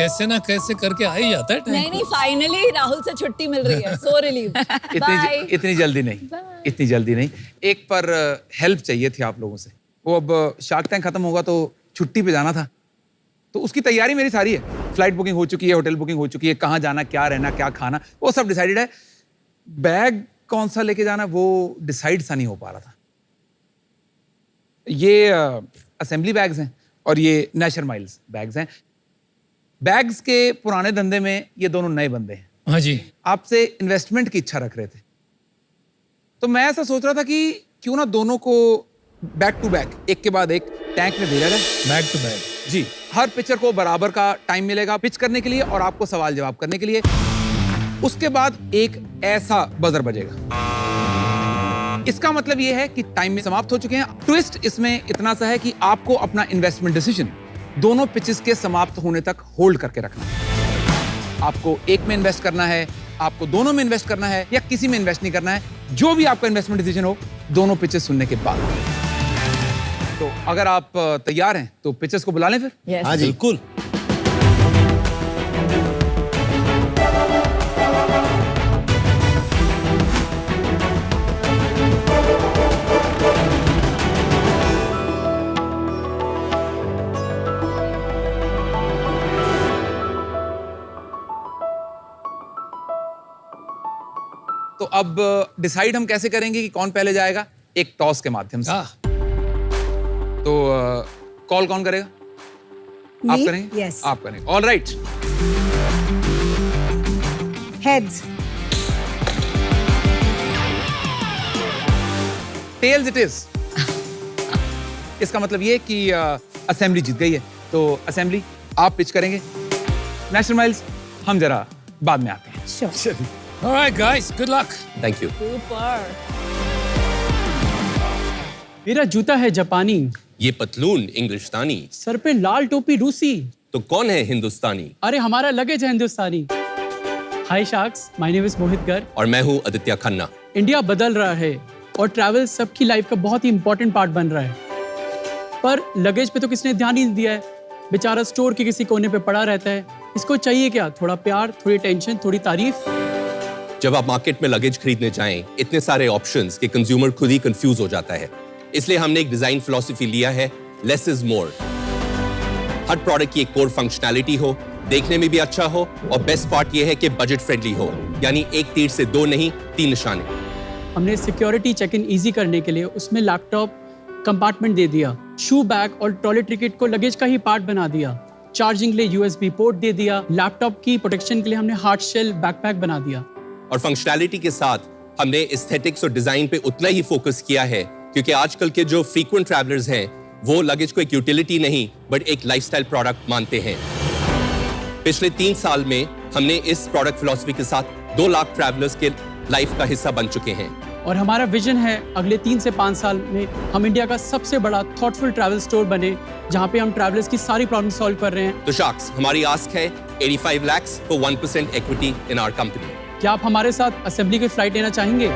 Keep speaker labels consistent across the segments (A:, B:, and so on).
A: कैसे ना कैसे करके आ ही जाता है टाइम।
B: नहीं फाइनली राहुल से छुट्टी मिल रही है, सो रिलीव। बाय।
C: इतनी जल्दी नहीं, इतनी जल्दी नहीं। एक पर हेल्प चाहिए थी आप लोगों से। वो अब शार्क टैंक खत्म होगा तो छुट्टी पे जाना था, तो उसकी तैयारी मेरी सारी है। फ्लाइट बुकिंग हो चुकी है, होटल बुकिंग हो चुकी है, कहाँ जाना, क्या रहना, क्या खाना, वो सब डिसाइडेड है। बैग कौन सा लेके जाना वो डिसाइड सा नहीं हो पा रहा था। ये असेंबली बैग्स हैं और ये नेशनल माइल्स बैग्स हैं। बैग्स के पुराने धंधे में ये दोनों नए बंदे हैं।
A: हाँ जी।
C: आपसे इन्वेस्टमेंट की इच्छा रख रहे थे, तो मैं ऐसा सोच रहा था कि क्यों ना दोनों को बैक टू बैक, एक के बाद एक टैंक में भेजा जाए।
A: बैक टू बैक
C: जी, हर पिचर को बराबर का टाइम मिलेगा पिच करने के लिए और आपको सवाल जवाब करने के लिए। उसके बाद एक ऐसा बजर बजेगा। इसका मतलब यह है कि टाइम में समाप्त हो चुके हैं। ट्विस्ट इसमें इतना सा है कि आपको अपना इन्वेस्टमेंट डिसीजन दोनों पिचेस के समाप्त होने तक होल्ड करके रखना है। आपको एक में इन्वेस्ट करना है, आपको दोनों में इन्वेस्ट करना है, या किसी में इन्वेस्ट नहीं करना है। जो भी आपका इन्वेस्टमेंट डिसीजन हो, दोनों पिचेस सुनने के बाद। तो अगर आप तैयार हैं तो पिचेस को बुला लें फिर।
B: Yes.
D: हाँ जी,
A: बिल्कुल।
C: तो अब डिसाइड हम कैसे करेंगे कि कौन पहले जाएगा? एक टॉस के माध्यम से। तो कॉल कौन करेगा? आप करेंगे?
E: Yes.
C: आप करेंगे। All right.
E: Heads.
C: Tails it is. इसका मतलब ये कि असेंबली जीत गई है। तो असेंबली आप पिच करेंगे, नेशनल माइल्स हम जरा बाद में आते हैं।
E: Sure.
A: Alright guys, good luck.
D: Thank you.
B: Super.
F: मेरा जूता है जापानी,
D: ये पतलून इंग्लिशतानी,
F: सर पे लाल टोपी रूसी,
D: तो कौन है हिंदुस्तानी?
F: अरे हमारा लगेज है हिंदुस्तानी। हाय sharks, my name is Mohit Garg.
D: और मैं हूँ आदित्य खन्ना।
F: इंडिया बदल रहा है और ट्रैवल सबकी लाइफ का बहुत ही इंपॉर्टेंट पार्ट बन रहा है, पर लगेज पे तो किसने ध्यान ही नहीं दिया है। बेचारा स्टोर के किसी कोने पे पड़ा रहता है। इसको चाहिए क्या? थोड़ा प्यार, थोड़ी टेंशन, थोड़ी तारीफ।
D: जब आप मार्केट में लगेज खरीदने जाएं, इतने सारे ऑप्शंस कि कंज्यूमर खुद ही कंफ्यूज हो जाता है। इसलिए हमने एक डिजाइन फिलॉसफी लिया है, less is more. Her product की एक कोर फंक्शनैलिटी हो, देखने में भी अच्छा हो, और बेस्ट पार्ट ये है कि बजट फ्रेंडली हो, यानी एक तीर से दो नहीं, 3 निशाने।
F: हमने सिक्योरिटी चेक इन ईजी करने के लिए उसमें लैपटॉप कंपार्टमेंट दे दिया। शू बैग और टॉयलेट टिकट को लगेज का ही पार्ट बना दिया। चार्जिंग के लिए USB पोर्ट दे दिया। लैपटॉप की प्रोटेक्शन के लिए हमने हार्ड शेल बैकपैक बना दिया।
D: और फंक्शनैलिटी के साथ हमने एस्थेटिक्स और डिजाइन पे उतना ही फोकस किया है, क्योंकि आजकल के जो फ्रीक्वेंट ट्रैवलर्स हैं वो लगेज को एक यूटिलिटी नहीं बट एक लाइफस्टाइल प्रोडक्ट मानते हैं। पिछले 3 साल में हमने इस प्रोडक्ट फिलॉसफी के साथ 2 लाख ट्रैवलर्स के लाइफ का हिस्सा बन चुके हैं।
F: और हमारा विजन है अगले 3 से 5 साल में हम इंडिया का सबसे बड़ा थॉटफुल ट्रैवल स्टोर बने, जहां पे हम ट्रैवलर्स की सारी प्रॉब्लम सॉल्व कर रहे हैं।
D: तो शार्क्स, हमारी आस्क है 85 lakhs for 1% equity in our company।
F: क्या आप हमारे साथ असेंबली की फ्लाइट लेना चाहेंगे?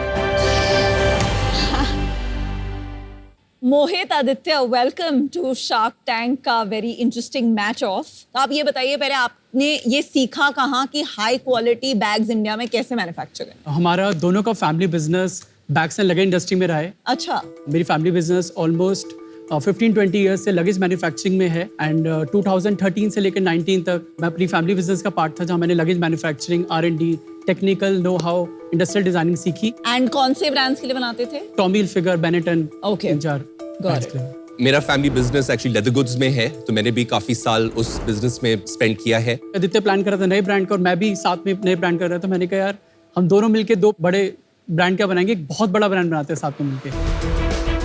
B: Mohit, Aditya, welcome to Shark Tank का वेरी इंटरेस्टिंग मैच ऑफ। तो आप ये बताइए पहले, आपने ये सीखा कहाँ कि हाई क्वालिटी बैग्स इंडिया में कैसे मैन्युफैक्चर है?
F: हमारा दोनों का family business bags and luggage industry में रहा है।
B: अच्छा।
F: मेरी फैमिली बिजनेस ऑलमोस्ट 15-20 ईयर्स से लगेज मैन्युफैक्चरिंग में है, एंड 2013 से लेकर 19 तक मैं अपनी फैमिली बिजनेस का पार्ट था, जहाँ मैंने luggage manufacturing, R&D, technical know how, industrial designing सीखी।
B: एंड कौन से ब्रांड्स के लिए बनाते थे?
F: Tommy Hilfiger, Benetton,
B: Okay.
F: 3-4
B: Got it.
D: मेरा family business actually leather goods में है, तो मैंने भी काफी साल उस बिजनेस में स्पेंड किया है।
F: आदित्य प्लान कर रहा था नए ब्रांड का और मैं भी साथ में नए ब्रांड कर रहा था। मैंने कहा यार हम दोनों मिलके 2 बड़े ब्रांड क्या बनाएंगे, एक बहुत बड़ा ब्रांड बनाते हैं साथ में मिलके।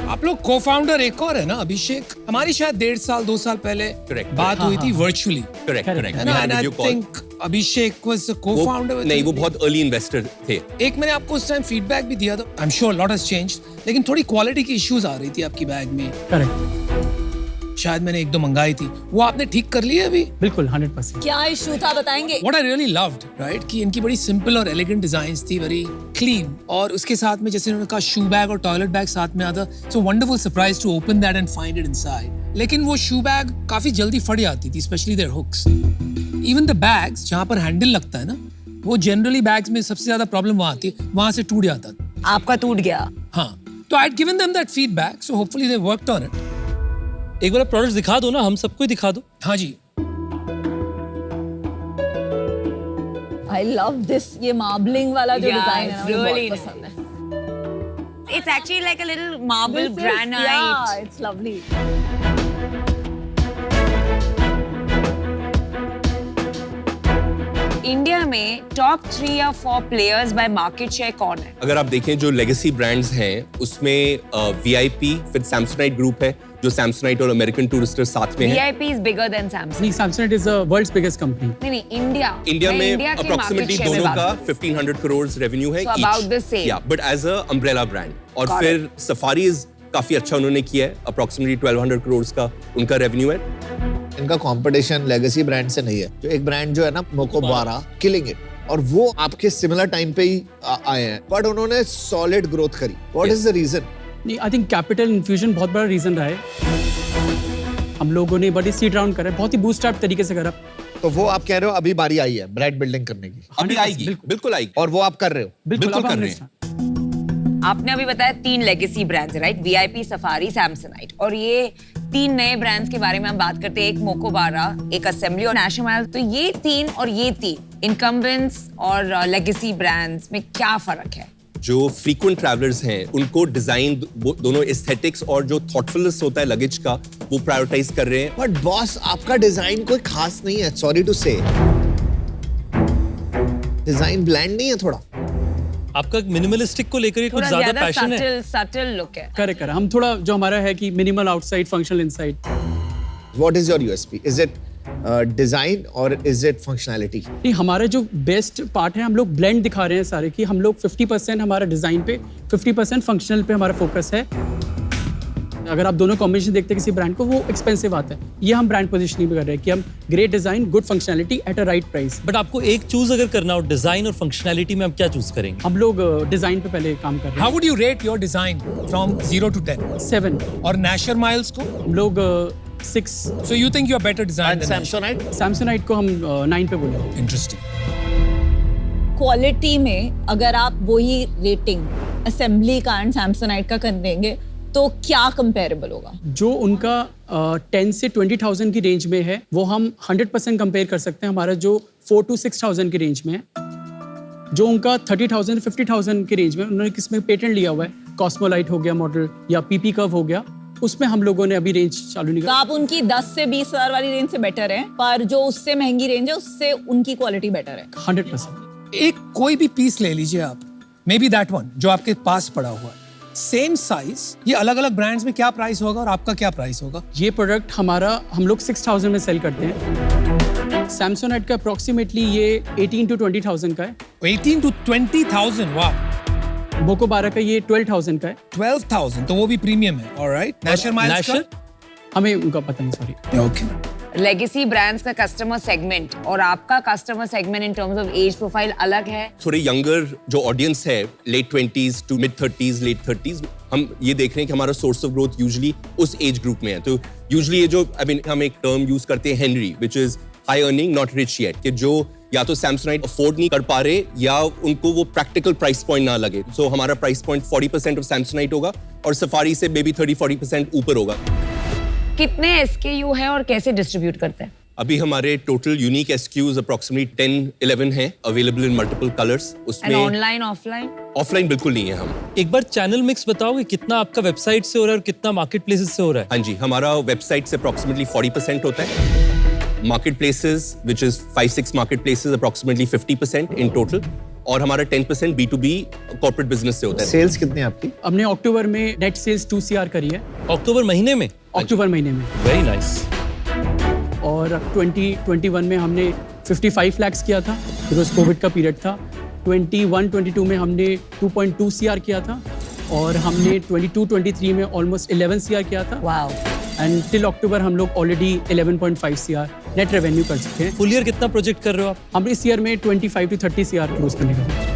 A: आप लोग को-फाउंडर एक और है ना, अभिषेक? हमारी शायद 1.5 साल 2 साल पहले
D: Correct.
A: बात हुई थी वर्चुअली,
D: करेक्ट करेक्ट।
A: है ना? And I think Abhishek was a co-founder.
D: नहीं, वो बहुत अर्ली इन्वेस्टर थे।
A: एक मैंने आपको उस टाइम फीडबैक भी दिया था। I am sure lot has changed, लेकिन थोड़ी क्वालिटी की इश्यूज आ रही थी आपकी बैग में।
F: करेक्ट,
A: शायद मैंने 1-2 मंगाई थी, वो आपने ठीक कर ली है अभी?
F: बिल्कुल 100%।
B: क्या इशू था बताएंगे?
A: What I really loved, right, कि इनकी बड़ी सिंपल और एलिगेंट डिजाइन्स थी, वेरी क्लीन, और उसके साथ में जैसे उन्होंने कहा शू बैग और टॉयलेट बैग साथ में आता, so wonderful surprise to open that and find it inside. लेकिन वो शू बैग काफी जल्दी फट जाती थी, specially their hooks. Even the bags जहाँ पर हैंडल लगता है ना, वो जनरली बैग्स में सबसे ज्यादा प्रॉब्लम वहाँ आती है, वहाँ से टूट जाता था.
B: आपका टूट गया.
A: हाँ, तो I had given them that feedback, so hopefully they worked on it.
E: एक बार प्रोडक्ट दिखा दो ना, हम सबको ही दिखा दो.
A: हाँ जी.
B: I love this. ये मार्बलिंग वाला जो
G: Yeah,
B: डिजाइन है
G: it's
B: ना, मुझे
G: really
B: बहुत पसंद है.
G: It's actually like a little marble
B: This is-
G: granite.
B: Yeah, it's lovely.
G: India में टॉप 3 या 4 प्लेयर्स बाय मार्केट शेयर कौन है?
D: अगर आप देखें जो लेगेसी ब्रांड्स हैं उसमें VIP, फिर सैमसोनाइट ग्रुप है जो सैमसोनाइट और अमेरिकन टूरिस्टर साथ में है.
G: VIP is bigger than Samsung.
F: नहीं, Samsonite is the world's biggest company.
G: नहीं, इंडिया.
D: इंडिया
G: मैं
D: में
G: इंडिया के
D: अप्रोक्सीमेटली
G: market share में
D: दोनों
G: बात
D: का
G: कर रही हूँ.
D: 1500 करोड़ रेवेन्यू है.
G: So about the same.
D: या but as a umbrella brand. और
G: Got
D: फिर सफारीज काफी अच्छा उन्होंने किया है. अप्रोक्सीमेटली 1200 करोड़ का उनका रेवेन्यू है.
H: इनका कंपटीशन लेगेसी ब्रांड से नहीं है. जो एक ब्रांड जो है ना, मोकोबारा, किलिंग इट, और वो आपके सिमिलर टाइम पे ही आए हैं, बट उन्होंने सॉलिड ग्रोथ करी. What is the reason?
F: नहीं, आई थिंक कैपिटल इन्फ्यूजन बहुत बड़ा रीजन रहा है. हम लोगों ने बड़ी सीड राउंड करा है, बहुत ही बूस्टअप तरीके से करा.
H: तो वो आप कह रहे हो अभी बारी आई है ब्रांड बिल्डिंग करने की,
D: अभी आएगी, बिल्कुल आएगी.
H: और वो आप कर रहे हो.
F: बिल्कुल
D: बिल्कुल
F: अब
D: कर
F: हमने
D: रहे हैं.
G: आपने अभी बताया 3 लेगेसी ब्रांड्स है, राइट? VIP, safari, Samsonite. और ये 3 नए ब्रांड्स के बारे में हम बात करते हैं. एक मोकोबारा, एक असेंबली और नेशनल. तो ये 3 और ये 3 इनकम्बेंट्स और लेगेसी ब्रांड्स में क्या फर्क है?
D: जो फ्रीक्वेंट ट्रैवलर्स हैं उनको डिजाइन दोनों एस्थेटिक्स और जो थॉटफुलनेस होता है लगेज का वो प्रायोरिटाइज कर रहे हैं.
H: बट बॉस, आपका डिजाइन कोई खास नहीं है. सॉरी टू से, डिजाइन ब्लैंड नहीं है थोड़ा.
E: आपका मिनिमलिस्टिक को लेकर ही कुछ
G: थोड़ा
E: ज्यादा
G: ज्यादा
E: पैशन है.
G: सटल लुक है.
F: करे हम थोड़ा जो हमारा है कि minimal outside, functional inside.
H: What is your USP? Is it design और इज इट फंक्शनैलिटी?
F: नहीं, हमारा जो बेस्ट पार्ट है, हम लोग ब्लेंड दिखा रहे हैं सारे कि हम लोग 50% हमारा डिजाइन पे, 50% फंक्शनल पे हमारा फोकस है. अगर आप दोनों कॉम्बिनेशन देखते हैं किसी ब्रांड को, वो एक्सपेंसिव आता है. ये हम ब्रांड पोजिशनिंग भी कर रहे हैं कि हम great design, good functionality at a right price.
E: But आपको एक चूज अगर करना हो डिजाइन और फंक्शनैलिटी में, आप क्या चूज करेंगे?
F: हम लोग डिजाइन पे पहले काम कर रहे
A: How
F: हैं.
A: would you rate your design from 0 to 10?
F: 7.
A: और Nasher Miles को?
F: हम लोग 6.
A: So you think you're better design than Nasher?
H: Samsonite
F: Samsonite को हम 9 पे बोले.
A: Interesting.
B: क्वालिटी में अगर आप वही रेटिंग असेंबली का एंड सैमसोनाइट का कर देंगे तो क्या कंपेरेबल होगा?
F: जो उनका 10 से 20,000 की रेंज में है, वो हम 100% कंपेयर कर सकते हैं हमारा जो 4 to 6,000 की रेंज में है. जो उनका 30,000 50,000 की रेंज में, उन्होंने किसमें पेटेंट लिया हुआ है, कॉस्मोलाइट हो गया मॉडल या PP कर्व हो गया, उसमें हम लोगों ने अभी रेंज चालू नहीं
B: तो
F: करा.
B: आप उनकी 10 से 20 हजार वाली रेंज से बेटर है, पर जो उससे महंगी रेंज है उससे उनकी क्वालिटी बेटर है.
F: 100%.
A: एक कोई भी पीस ले लीजिए आप, मे बी दैट वन जो आपके पास पड़ा हुआ है, सेम साइज, ये अलग अलग ब्रांड्स में क्या प्राइस होगा और आपका क्या प्राइस होगा?
F: ये प्रोडक्ट हमारा हम लोग 6,000 में सेल करते हैं. सैमसोनाइट का अप्रोक्सीमेटली ये 18 to 20,000 का है.
A: 18 to 20,000, वाह.
F: मोकोबारा का ये 12,000 का है.
A: 12,000, तो वो भी प्रीमियम है. ऑलराइट. Nasher Miles
E: Nasher?
F: हमें उनका पता नहीं, सॉरी.
A: ओके.
G: लेगेसी ब्रांड्स का कस्टमर सेगमेंट और आपका customer segment in terms of age profile अलग है.
D: थोड़े यंगर जो ऑडियंस है, late 20s to mid 30s, late 30s, हम ये देख रहे हैं कि हमारा सोर्स ऑफ ग्रोथ यूजुअली उस एज ग्रुप में है. तो यूजुअली ये जो हम एक टर्म यूज करते हैं Henry, which is high earning not rich yet, कि जो या तो सैमसोनाइट अफोर्ड नहीं कर पा रहे या उनको वो प्रैक्टिकल प्राइस पॉइंट ना लगे. सो हमारा प्राइस पॉइंट 40% ऑफ सैमसोनाइट होगा और सफारी से मे बी 30-40% ऊपर होगा.
G: कितने SKU है और कैसे डिस्ट्रीब्यूट करते हैं?
D: अभी हमारे टोटल यूनिक SKUs अप्रोक्सीमेटली 10-11 हैं, available in multiple colours.
G: And
D: उसमें
G: ऑनलाइन ऑफलाइन?
D: ऑफलाइन बिल्कुल नहीं है. हम
E: एक बार चैनल मिक्स बताओगे, कितना आपका वेबसाइट से हो रहा है और कितना मार्केट प्लेसेस से हो रहा है?
D: हाँ जी, हमारा वेबसाइट से अप्रोक्सीमेटली 40% होता है. Market places which is 5-6 market places approximately 50% in total. और हमारा 10% B2B कॉर्पोरेट बिजनेस से होता है.
H: सेल्स कितनी है आपकी?
F: हमने अक्टूबर में नेट सेल्स 2 CR करी है.
E: अक्टूबर महीने में?
F: अक्टूबर महीने में.
E: Very nice.
F: और 2021 में हमने 55 लाख किया था, बिकॉज कोविड का पीरियड था. 21-22 में हमने 2.2 CR किया था और हमने 22-23 में ऑलमोस्ट 11 CR किया था.
G: वाओ.
F: एंड टिल अक्टूबर हम लोग ऑलरेडी 11.5 CR नेट रेवेन्यू कर चुके हैं.
E: फुल ईयर कितना प्रोजेक्ट कर रहे हो आप?
F: हम इस ईयर में 25 to 30 CR क्लोज करने का सोच रहे हैं.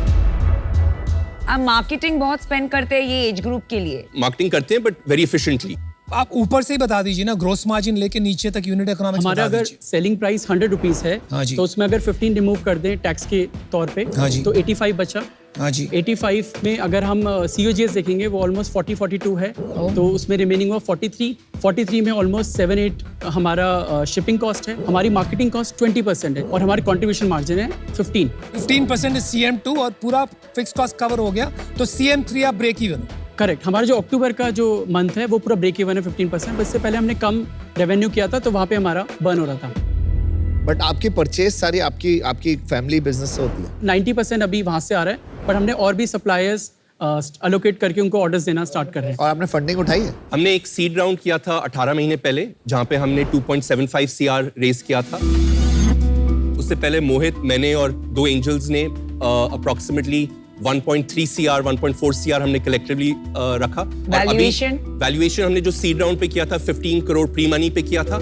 G: आप मार्केटिंग बहुत स्पेंड करते हैं ये एज ग्रुप के लिए.
D: मार्केटिंग करते हैं बट वेरी एफिशिएंटली.
A: आप ऊपर से ही बता दीजिए ना, ग्रोस मार्जिन लेके नीचे तक यूनिट इकोनॉमिक्स
F: हमारा
A: बता
F: अगर
A: दीजिए।
F: सेलिंग प्राइस 100 रुपीज है
A: हाँ जी।
F: तो उसमें अगर 15 रिमूव कर दें टैक्स के तौर पे
A: हाँ जी।
F: तो 85 बचा।
A: हाँ जी।
F: 85 में अगर हम COGS देखेंगे वो ऑलमोस्ट 42 है, तो उसमें रिमेनिंग हुआ 43 में ऑलमोस्ट 7-8 हमारा शिपिंग कॉस्ट है, हमारी मार्केटिंग कॉस्ट 20% है और हमारी कंट्रीब्यूशन मार्जिन है
A: 15% इज CM2 और पूरा फिक्स कॉस्ट कवर हो गया, तो CM3 आप ब्रेक इवन।
F: करेक्ट। हमारा जो अक्टूबर का जो मंथ है वो पूरा ब्रेक इवन है 15%। इससे पहले हमने कम रेवेन्यू किया था तो वहाँ पे हमारा बर्न हो रहा था।
H: बट आपकी परचेज सारी आपकी फैमिली बिजनेस से होती है।
F: 90% अभी वहाँ से आ रहा है, पर हमने और भी सप्लायर्स अलोकेट करके उनको ऑर्डर्स देना स्टार्ट कर रहे हैं।
H: और आपने फंडिंग उठाई है?
D: हमने एक सीड राउंड किया था 18 महीने पहले, जहां पे हमने 2.75 CR रेस किया था। उससे पहले मोहित, मैंने और 2 एंजल्स ने अप्रोक्सीमेटली 1.3 CR 1.4 CR हमने कलेक्टिवली रखा। वैल्यूएशन हमने जो सीड राउंड पे किया था 15 करोड़ प्री मनी पे किया था,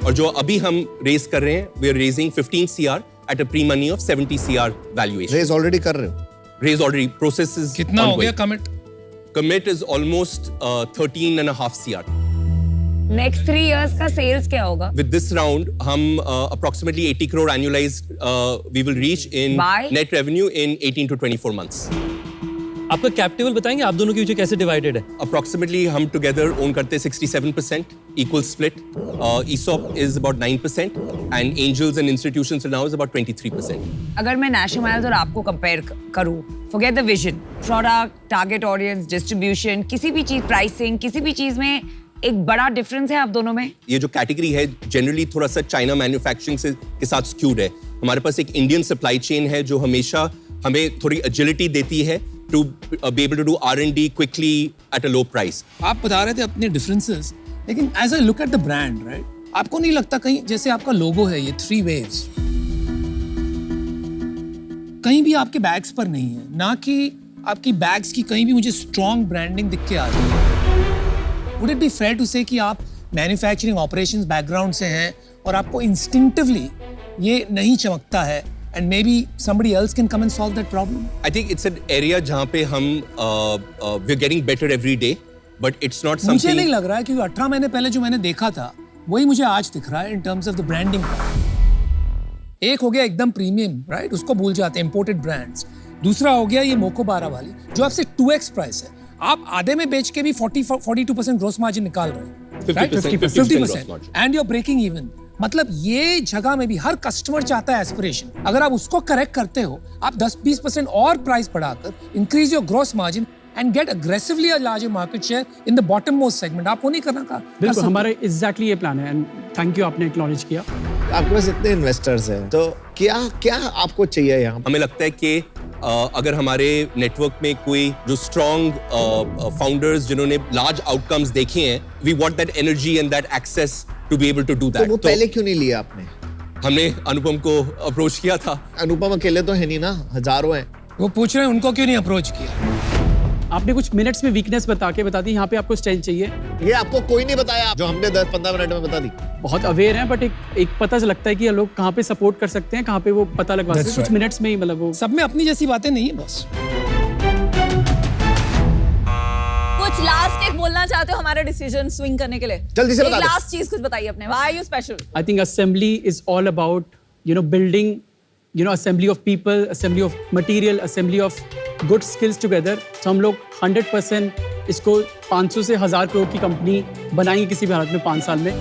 D: और जो अभी हम रेस कर रहे हैं we are raising 15 CR at a pre money of 70 CR valuation.
H: Raise already कर रहे हो?
D: रेज ऑलरेडी, प्रोसेस इज
A: कितना हो गया commit?
D: Commit is almost 13.5 CR।
G: Next 3 years का सेल्स क्या होगा?
D: With this round, हम approximately 80 crore annualized we will reach in
G: By?
D: net revenue in 18 to 24 months.
E: आपका कैप टेबल बताएंगे आप दोनों के बीच कैसे डिवाइडेड है?
D: Approximately हम together own करते हैं 67%, equal split. ESOP is about 9% and angels and institutions now is about 23%.
G: अगर मैं नेशनल माइल्स और आपको कंपेयर करूं, forget the vision, product, target audience, distribution, किसी भी चीज, प्राइसिंग, किसी भी चीज में एक बड़ा डिफरेंस है आप दोनों में?
D: ये जो कैटेगरी है जनरली थोड़ा सा चाइना मैन्युफैक्चरिंग से के साथ स्क्यूड है। हमारे पास एक इंडियन सप्लाई चेन है जो हमेशा हमें थोड़ी एजिलिटी देती है to be able to do R&D quickly at a low price.
A: आप बता रहे थे अपने डिफरेंसेस, लेकिन as I look at the brand, right, आपको नहीं लगता कहीं जैसे आपका लोगो है ये 3 waves, कहीं भी आपके बैग्स पर नहीं है, ना कि आपकी बैग्स की कहीं भी मुझे स्ट्रॉन्ग ब्रांडिंग दिख के आ रही है। Would it be fair to say कि आप मैन्युफैक्चरिंग ऑपरेशंस बैकग्राउंड से हैं और आपको इंस्टिंक्टिवली ये नहीं चमकता है, and maybe somebody else can come and solve that problem?
D: I think it's an area जहाँ पे हम we're getting better every day, but it's not something.
A: मुझे नहीं लग रहा है क्योंकि 18 महीने पहले जो मैंने देखा था वही मुझे आज दिख रहा है in terms of the branding. एक हो गया एकदम प्रीमियम, राइट, उसको भूल जाते हैं, इंपोर्टेड ब्रांड्स। दूसरा हो गया ये मोको 12 वाली जो आपसे 2x प्राइस है, आप आधे में बेच के भी 42% ग्रोस मार्जिन निकाल रहे हैं,
D: 50% gross margin.
A: And you are breaking even. मतलब ये जगह में भी हर कस्टमर चाहता है एस्पिरेशन, अगर आप उसको करेक्ट करते हो, आप 10-20% और प्राइस बढ़ाकर increase your gross margin and get aggressively a larger market share in the bottom most segment. आप वो नहीं करना का?
F: बिल्कुल, हमारा एग्जैक्टली ये प्लान है एंड थैंक यू आपने एक्नॉलेज किया।
H: आपके पास इतने इन्वेस्टर्स हैं, तो क्या आपको चाहिए यहाँ?
D: हमें लगता है कि अगर हमारे नेटवर्क में कोई जो स्ट्रॉन्ग फाउंडर्स जिन्होंने लार्ज आउटकम्स देखे हैं, we want that energy and that access to be able to do
H: तो
D: दैट।
H: वो पहले क्यों नहीं लिया आपने?
D: हमने अनुपम को अप्रोच किया था।
H: अनुपम अकेले तो है नहीं ना, हजारों हैं।
A: वो पूछ रहे हैं उनको क्यों नहीं अप्रोच किया?
F: आपने कुछ मिनट्स में वीकनेस बता दी, यहाँ पे आपको स्ट्रेंथ चाहिए।
H: ये आपको कोई नहीं बताया जो हमने 10-15 मिनट में बता दी।
F: बहुत अवेयर हैं, बट एक पता लगता है कि लोग कहाँ पे सपोर्ट कर सकते हैं, कहाँ पे वो पता लगवा सकते हैं। कुछ मिनट्स में ही मतलब वो
A: सब में अपनी जैसी बातें नहीं है बस।
B: कुछ लास्ट एक बोलना चाहते हो हमारा डिसीजन स्विंग करने के लिए?
H: जल्दी से बता दे।
B: लास्ट चीज कुछ बताइए अपने, why are you special?
F: I think assembly is all about, building, assembly of people, assembly of material, assembly of good skills together. तो हम लोग 100% इसको 500 से 1000 करोड़ की कंपनी बनाएंगे किसी भी हालत में 5 साल में।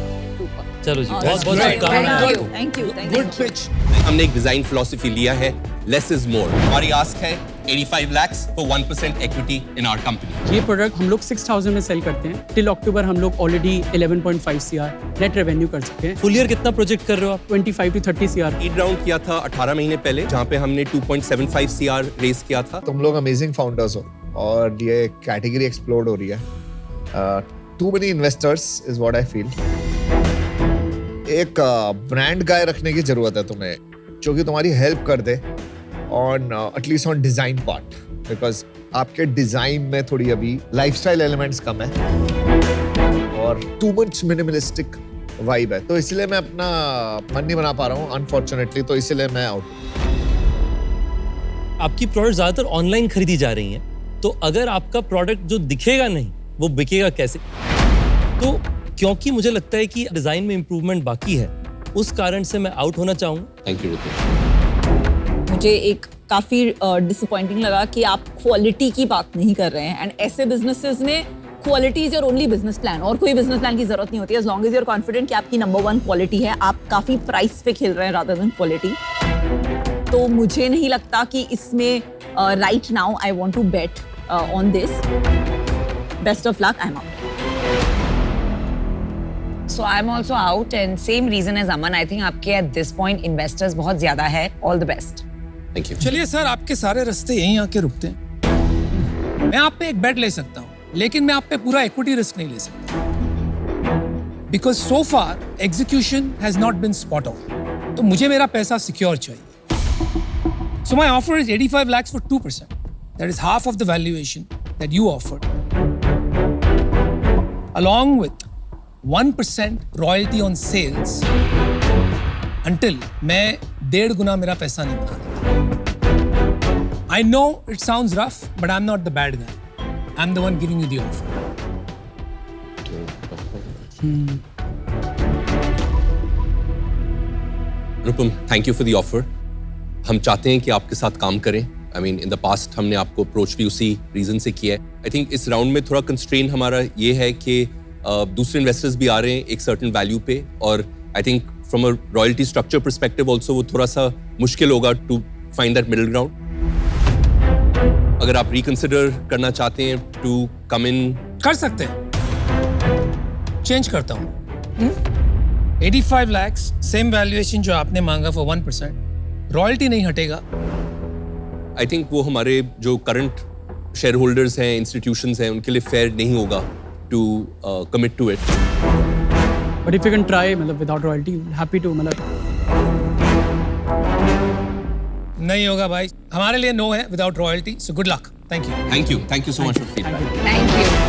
E: चलो जी, बहुत बहुत
A: great.
E: शुभकामनाएं।
B: Thank you
A: good pitch.
D: हमने एक डिजाइन फिलॉसफी लिया है, लेस इज मोर। हमारी आस्क है 85 lakhs for 1% equity in our company.
F: ये प्रोडक्ट हम लोग 6000 में सेल करते हैं। टिल अक्टूबर हम लोग ऑलरेडी 11.5 CR नेट रेवेन्यू कर सकते हैं।
E: फुल ईयर कितना प्रोजेक्ट कर रहे हो आप?
F: 25 to 30 CR।
D: सीड राउंड किया था 18 महीने पहले, जहाँ पे हमने 2.75 CR रेस किया था।
H: तुम लोग अमेजिंग फाउंडर्स हो और ये कैटेगरी एक्सप्लोड हो रही है। Too many investors is what I feel. एक ब्रांड गाय रखने की जरूरत है तुम्हें जो कि तुम्हारी हेल्प कर दे on at least on design part, because आपके डिजाइन में थोड़ी अभी लाइफस्टाइल एलिमेंट्स कम है और टू मच मिनिमलिस्टिक वाइब है, तो इसलिए मैं अपना मन नहीं बना पा रहा हूँ अनफॉर्चुनेटली, तो इसलिए मैं आउट।
E: आपकी प्रोडक्ट ज्यादातर ऑनलाइन खरीदी जा रही हैं, तो अगर आपका प्रोडक्ट जो दिखेगा नहीं वो बिकेगा कैसे? तो क्योंकि मुझे लगता है कि डिजाइन में इंप्रूवमेंट बाकी है, उस कारण से मैं आउट होना चाहूंगा।
D: Thank you Hrithik.
B: मुझे एक काफी डिसअपॉइंटिंग लगा कि आप क्वालिटी की बात नहीं कर रहे हैं, एंड ऐसे बिजनेसेस में quality is your only business plan, और कोई बिजनेस प्लान की जरूरत नहीं होती as long as you're confident कि आपकी नंबर 1 क्वालिटी है। आप काफी प्राइस पे खेल रहे हैं रादर देन क्वालिटी। तो मुझे नहीं लगता कि इसमें right now I want to bet on this. Best of luck, I am out.
G: So I'm also out and same reason as Aman. I think आपके at this point investors बहुत ज्यादा है. All the best.
D: Thank you.
A: चलिए sir, आपके सारे रास्ते यहीं आके रुकते हैं। मैं आप पे एक बेट ले सकता हूँ, लेकिन मैं आप पे पूरा इक्विटी रिस्क नहीं ले सकता, because so far execution has not been spot on. तो मुझे मेरा पैसा सिक्योर चाहिए। So my offer is 85 lakhs for 2%. That is half of the valuation that you offered, along with 1% royalty on sales until मैं 1.5 गुना मेरा पैसा नहीं बना रहा। I know it sounds rough, but I'm not the bad guy. I'm the one giving you the offer.
D: Anupam, thank you for the offer. हम चाहते हैं कि आपके साथ काम करें। I mean in the past हमने आपको अप्रोच भी उसी रीजन से किया है। आई थिंक इस राउंड में थोड़ा कंस्ट्रेन हमारा ये है कि दूसरे इन्वेस्टर्स भी आ रहे हैं एक सर्टेन वैल्यू पे, और I think from a royalty structure perspective also वो थोड़ा सा मुश्किल होगा to find that middle ground. अगर आप रिकंसिडर करना चाहते हैं टू कम इन,
A: कर सकते हैं, चेंज करता हूँ। 85 lakhs सेम वैल्यूएशन जो आपने मांगा फॉर 1%, रॉयल्टी नहीं हटेगा।
D: आई थिंक वो हमारे जो करंट शेयर होल्डर्स हैं, इंस्टीट्यूशंस हैं, उनके लिए फेयर नहीं होगा to commit to it.
F: But if you can try मतलब without royalty, happy to मतलब
A: नहीं होगा भाई, हमारे लिए नो है without royalty. So good luck, thank you.
D: Thank you so much for feedback.
G: Thank you.